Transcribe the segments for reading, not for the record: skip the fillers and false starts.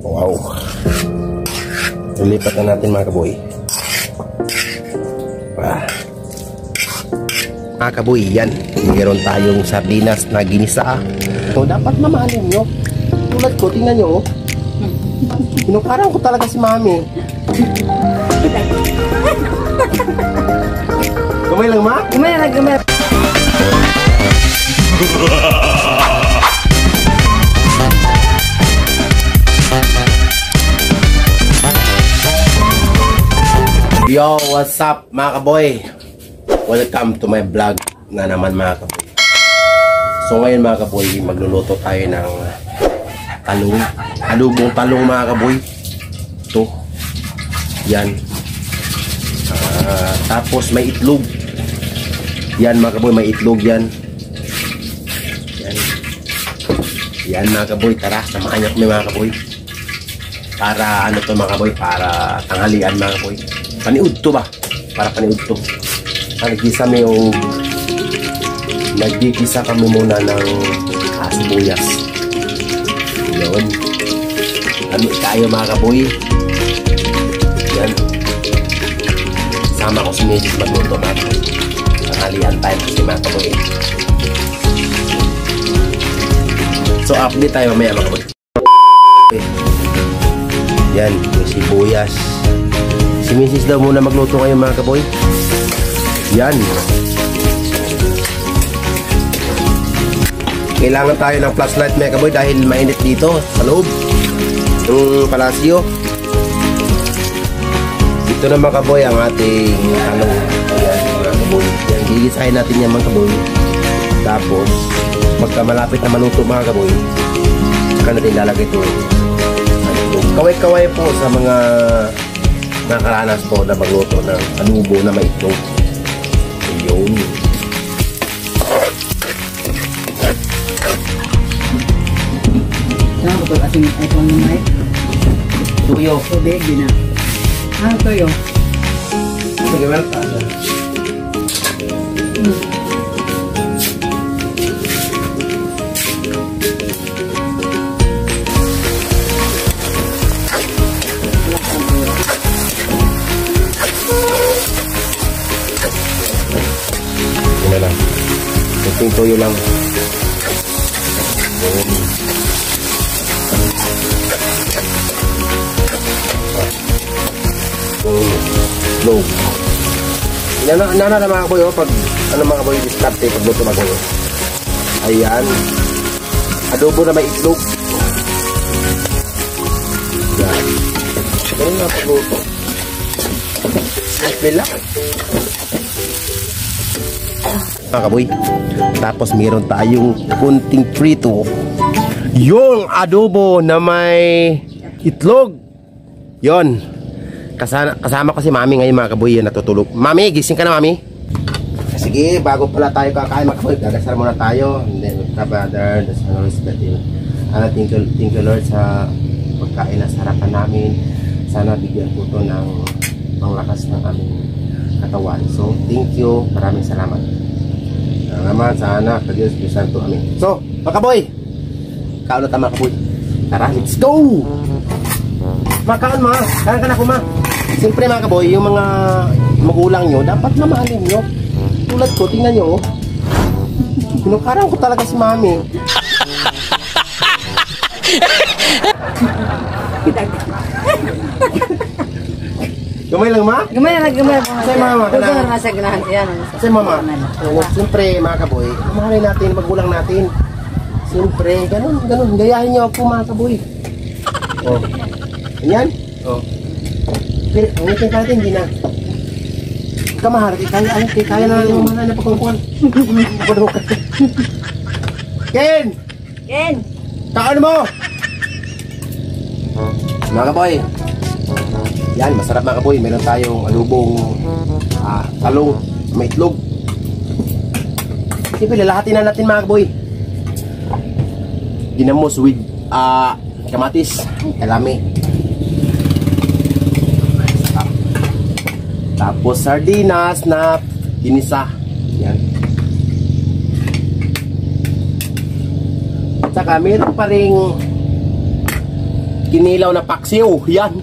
Wow. Ilipat na natin mga kaboy. Mga kaboy, yan. Meron tayong sardinas na ginisa. So, dapat mamahalin nyo. Tulad ko, tingnan nyo. Pinukarang ko talaga si mami. Gamay lang, ma? Gamay lang, gamay. Yo, what's up mga kaboy? Welcome to my vlog na naman mga kaboy. So ngayon mga kaboy, magluluto tayo ng talong. Adobong talong mga kaboy. Ito. Yan. Tapos may itlog. Yan mga kaboy, may itlog yan. Yan. Yan mga kaboy, tara, samahan niyo kami mga kaboy. Para ano to mga kaboy, para tanghalian mga kaboy. Paniud to ba? Para paniud to. Nagkisa kami muna ng sibuyas. Yun. Kami tayo mga kaboy. Yan. Sama ko si Medis magluto natin. Tanghalian tayo kasi mga kaboy. So update tayo mamaya mga kaboy. Yan, yung sibuyas. Si Mrs. daw muna magluto ngayon mga kaboy. Yan. Kailangan tayo ng flashlight mga kaboy dahil mainit dito sa loob ng palasyo. Ito na mga kaboy ang ating talong. Yan mga kaboy. Yan, gigisahin natin yan mga kaboy. Tapos pagka malapit na maluto mga kaboy, saka natin lalagay ito. Kaway-kaway po sa mga nakaranas po na magluto ng adobo na may itlog. Ayun. Saan ko ito kasing iPhone mo na eh? Tuyo. Tubig, di na. Ano tuyo? Sige, welcome. Kunting toyo lang. Low. Nana na mga kaboy, pag ano mga kaboy, diskarte pag luto mga kaboy. Ayan. Adobo na may itlog. Yan. Ganun nga pag luto. Bila. Mga kaboy, tapos meron tayong kunting prito, yung adobo na may itlog. Yon, kasama ko si mami ngayon mga kaboy. Yan, natutulog. Mami, gising ka na mami? Sige, bago pala tayo kakain mga kaboy, gagasal muna tayo. And then brother, that's how respect you. Thank you Lord sa pagkain na sarapan namin. Sana bigyan po ito ng panglakas ng aming katawan. So thank you, maraming salamat. Salamat sa anak, sa Diyos, Diyos Santo, amin. So, mga kaboy, kaon na tayo mga kaboy. Tara, let's go! Makaon ma, kaon ka na ko ma. Siyempre mga kaboy, yung mga magulang nyo, dapat mamahalin nyo. Tulad ko, tingnan nyo, oh. Pinukarang ko talaga si mami. Gamay lang ma? Gamay lang, gamay lang. Say mama, Gusto na sa ganahan. Yan. Say mama, siyempre mga kaboy, mahalin natin, magulang natin. Siyempre, ganun, gayahin nyo ako mga kaboy. Oh. Ganyan? Oh. Pero, ang itin ka natin, hindi na. Kamahal, kaya na yung mga na pagkukuhan. Ken! Ken! Kaon mo! Mga kaboy, yan, masarap mga kaboy. Meron tayong adobong talong, may itlog. Siyempre, lalahatin na natin mga kaboy. Ginamos with kamatis, kalami. Tapos sardinas na ginisa. Yan. At saka meron pa ring kinilaw na paksiw. Yan.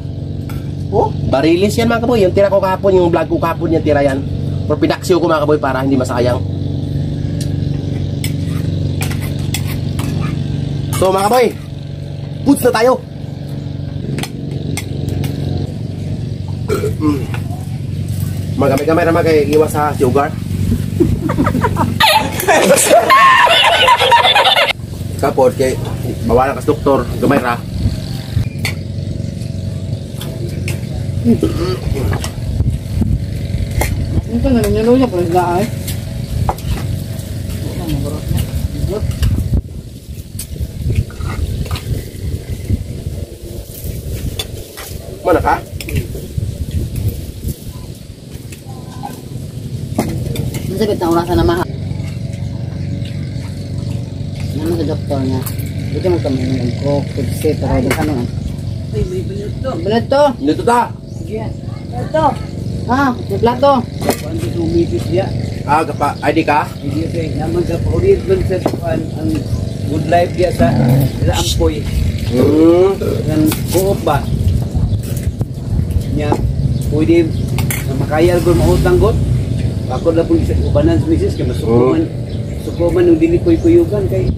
Oh, barilis yan mga kaboy. Yung tira ko kahapon, yung vlog ko kahapon yung tira yan. Pero pinaksiw ko mga kaboy para hindi masayang. So mga kaboy, puts na tayo. Magamay-gamay naman kay iwas sa sugar. Kapod kay bawalan kas doktor, gamay ra. Ito na niluya niya pero ay. Mana ka? Masabit na orasan na mahal. Naman sa doktor niya. Dito mo kami ng coke, pipsi, pero di ka naman. Ay, may binuto. Binuto? Dito ta. Sige. Binuto. Ah, may plato. Kuan di tumipis dia. Ah, gapa ID ka? Hindi kay naman sa paulit man sa kuan ang good life dia sa ampoy. Ang buot ba? Nya pwede na makayal ko mautang got. Ako na po sa ubanan sa misis kay masukuman ng dili koy kuyugan kay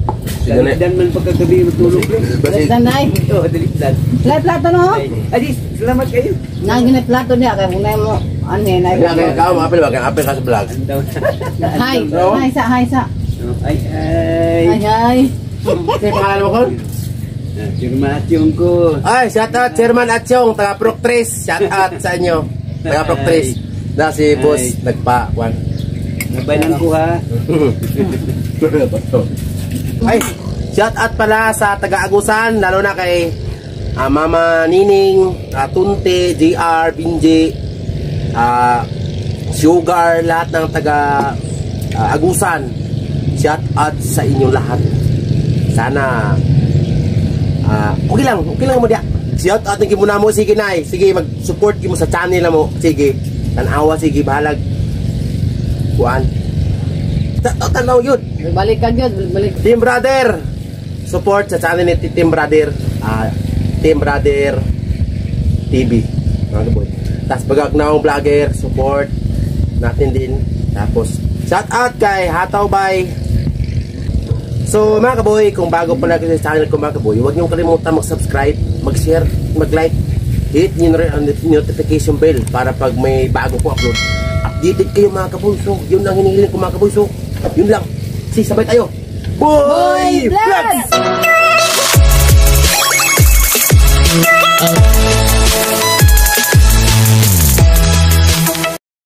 dan man pagkagabi matulog. Dalitan na eh. Oh, dalitan. Play plato no? Adi, salamat kayo. Naging plato niya kaya kung mo ano eh. Kaya ka mo apel ka sa vlog. Hi. Hi sa. Ay Hi hi. Kaya pangalan mo ko? Chairman Atyong ko. Ay, shout out Chairman Atsyong, taga Proctres. Shout out sa inyo. Taga Proctres. Na si boss nagpa-kwan. Nabaynan ko ha. Ay, shout out pala sa taga-Agusan, lalo na kay Mama Nining, Tunte, JR, Binji, Sugar, lahat ng taga-Agusan. Shout out sa inyo lahat. Sana okay lang mo dia. Shout out ng muna mo, sige nay. Sige, mag-support mo sa channel mo. Sige, tanawa, sige, bahalag. Kuan. Tanaw yun. Balik ka yun, balik. Team Brother, support sa channel ni Team Brother, Team Brother TV, mga kaboy. Tapos bagagnaw vlogger, support natin din. Tapos shout out kay Hataw Bay. So mga kaboy, kung bago pa lang sa channel ko mga kaboy, huwag niyong kalimutan mag-subscribe, mag-share, mag-like, hit nyo rin ang notification bell para pag may bago ko upload, updated kayo mga kaboy. So yun lang hinihiling ko mga kaboy. So yun lang. Si sabay tayo. Boy Vlogs!